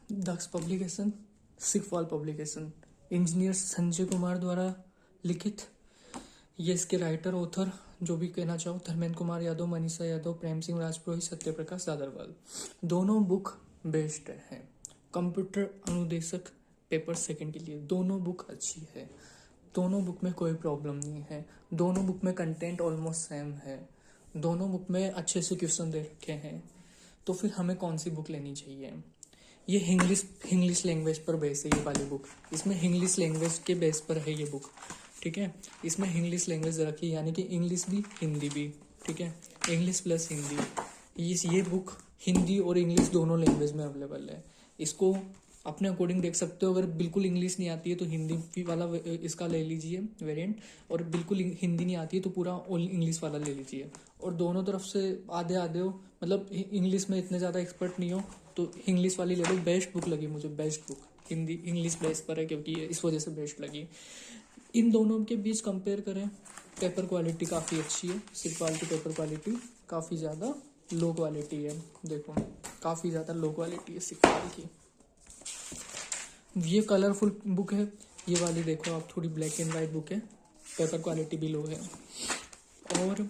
दक्ष publication, सिकफॉल publication, engineer Sanjay Kumar द्वारा लिखित। ये इसके राइटर ऑथर जो भी कहना चाहो, धर्मेंद्र कुमार यादव, मनीषा यादव, प्रेम सिंह राजपुरोहित, सत्यप्रकाश दादरवाल। दोनों बुक बेस्ट है। कंप्यूटर अनुदेशक पेपर सेकंड के लिए दोनों बुक अच्छी है। दोनों बुक में कोई प्रॉब्लम नहीं है। दोनों बुक में कंटेंट ऑलमोस्ट सेम है। दोनों बुक में अच्छे से क्वेश्चन दे रखे हैं। तो फिर हमें कौन सी बुक लेनी चाहिए? ये इंग्लिश लैंग्वेज पर बेस है ये वाली बुक। इसमें इंग्लिश लैंग्वेज के बेस पर है ये बुक, ठीक है। इसमें इंग्लिश लैंग्वेज रखी, यानी कि इंग्लिश भी हिंदी भी, ठीक है। English plus Hindi. ये बुक हिंदी और इंग्लिश दोनों लैंग्वेज में अवेलेबल है। इसको अपने अकॉर्डिंग देख सकते हो। अगर बिल्कुल इंग्लिश नहीं आती है तो हिंदी वाला इसका ले लीजिए वेरिएंट, और बिल्कुल हिंदी नहीं आती है तो पूरा ऑल इंग्लिश वाला ले लीजिए। और दोनों तरफ से आधे आधे हो, मतलब इंग्लिश में इतने ज़्यादा एक्सपर्ट नहीं हो तो इंग्लिश वाली ले लो। बेस्ट बुक लगी मुझे, best book. Hindi English base पर है क्योंकि इस वजह से बेस्ट लगी। इन दोनों के बीच कंपेयर करें, पेपर क्वालिटी काफ़ी अच्छी है। सिकफॉल की पेपर क्वालिटी काफ़ी ज़्यादा लो क्वालिटी है। देखो काफ़ी ज़्यादा लो क्वालिटी है सिकफॉल की। ये कलरफुल बुक है। ये वाली देखो आप, थोड़ी ब्लैक एंड वाइट बुक है, पेपर क्वालिटी भी लो है। और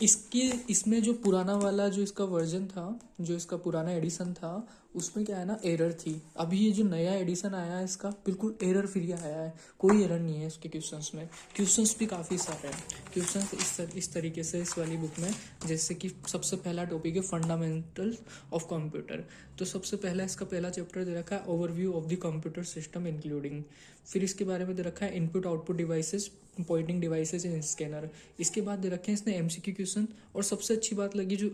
इसमें जो पुराना वाला जो इसका वर्जन था, जो इसका पुराना एडिशन था, उसमें क्या है ना, एरर थी। अभी ये जो नया एडिशन आया है इसका बिल्कुल एरर फ्री आया है, कोई एरर नहीं है इसके क्वेश्चंस में। क्वेश्चंस भी काफ़ी सारे हैं। क्वेश्चंस इस तरीके से इस वाली बुक में, जैसे कि सबसे पहला टॉपिक है फंडामेंटल ऑफ कंप्यूटर। तो सबसे पहला इसका पहला चैप्टर दे रखा है overview of the computer system including. फिर इसके बारे में दे रखा है input output devices, pointing devices in scanner. इसके बाद दे रखे हैं इसने एमसीक्यू क्वेश्चन। और सबसे अच्छी बात लगी जो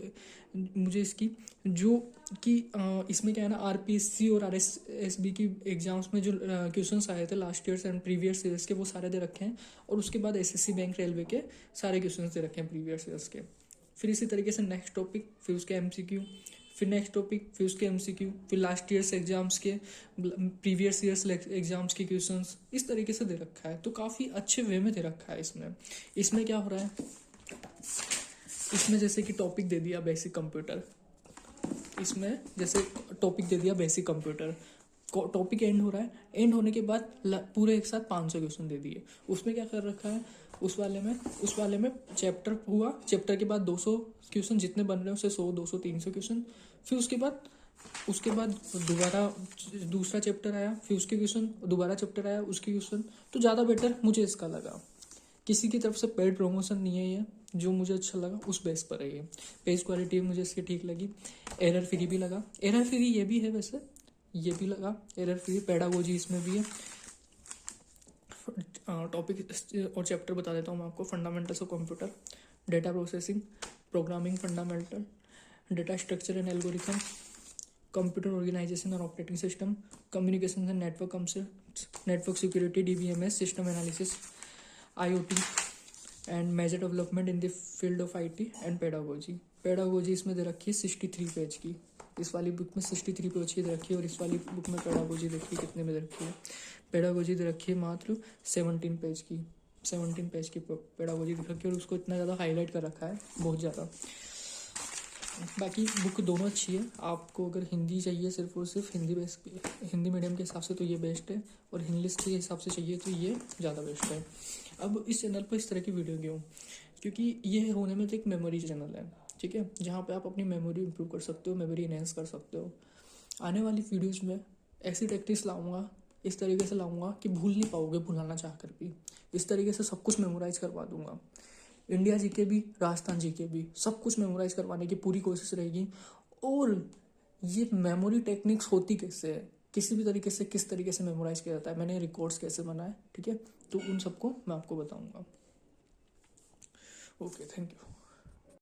मुझे इसकी, जो कि इसमें क्या है ना, आरपीएससी और आरएसएसबी की एग्जाम्स में जो क्वेश्चंस आए थे last years and previous years के, वो सारे दे रखे हैं। और उसके बाद एसएससी बैंक रेलवे के सारे क्वेश्चंस दे रखे हैं प्रीवियस ईयर्स के। फिर इसी तरीके से नेक्स्ट टॉपिक, फिर उसके एमसीक्यू, फिर नेक्स्ट टॉपिक, फिर उसके एमसीक्यू, फिर लास्ट ईयर्स एग्जाम्स के, प्रीवियस ईयर्स एग्जाम्स के क्वेश्चंस, इस तरीके से दे रखा है। तो काफ़ी अच्छे वे में दे रखा है इसमें क्या हो रहा है, इसमें जैसे कि टॉपिक दे दिया बेसिक कंप्यूटर, इसमें जैसे टॉपिक दे दिया बेसिक कंप्यूटर, टॉपिक एंड हो रहा है, एंड होने के बाद पूरे एक साथ 500 क्वेश्चन दे दिए। उसमें क्या कर रखा है, उस वाले में चैप्टर हुआ, चैप्टर के बाद 200 क्वेश्चन जितने बन रहे हैं उससे 100, 200, 300 क्वेश्चन। फिर उसके बाद दोबारा दूसरा चैप्टर आया, फिर उसके क्वेश्चन, दोबारा चैप्टर आया उसके क्वेश्चन। तो ज़्यादा बेटर मुझे इसका लगा। किसी की तरफ से पेड प्रमोशन नहीं है ये, जो मुझे अच्छा लगा उस बेस पर है ये। पेज क्वालिटी मुझे इसकी ठीक लगी। एरर फ्री भी लगा, एरर फ्री ये भी है वैसे, ये भी लगा एरर फ्री। पेडागोजी इसमें भी है। टॉपिक और चैप्टर बता देता हूँ मैं आपको। Fundamentals of computer, data processing, programming fundamental, data structure and algorithm, computer organization और operating system, communication and network concept, network security, DBMS, system analysis, IoT and major development in the field of IT and pedagogy इसमें दे रखी है 63 page की। इस वाली book में 63 page की दे रखी है, और इस वाली बुक में पेडागोजी देखिए कितने में दे रखी है। पेडागोजी दे रखी है मात्र 17 पेज की। 17 पेज की पेडागोजी दे रखी है, और उसको इतना ज़्यादा हाईलाइट कर रखा है, बहुत ज़्यादा। बाकी बुक दोनों अच्छी है। आपको अगर हिंदी चाहिए सिर्फ और सिर्फ हिंदी मीडियम के हिसाब से तो ये बेस्ट है, और इंग्लिश के हिसाब से चाहिए तो ये ज़्यादा बेस्ट है। अब इस चैनल पर इस तरह की वीडियो क्यों, क्योंकि ये होने में तो एक मेमोरी चैनल है, ठीक है, जहाँ पे आप अपनी मेमोरी इंप्रूव कर सकते हो, मेमोरी इनहेंस कर सकते हो। आने वाली वीडियोज़ में ऐसी टैक्टिक्स लाऊंगा, इस तरीके से लाऊंगा कि भूल नहीं पाओगे भुलाना चाह कर भी। इस तरीके से सब कुछ मेमोराइज करवा दूंगा। इंडिया जीके भी, राजस्थान जीके भी, सब कुछ मेमोराइज करवाने की पूरी कोशिश रहेगी। और ये मेमोरी टेक्निक्स होती कैसे है, किसी भी तरीके से किस तरीके से मेमोराइज किया जाता है, मैंने रिकॉर्ड्स कैसे बनाए, ठीक है, तो उन सबको मैं आपको बताऊंगा। Okay, thank you.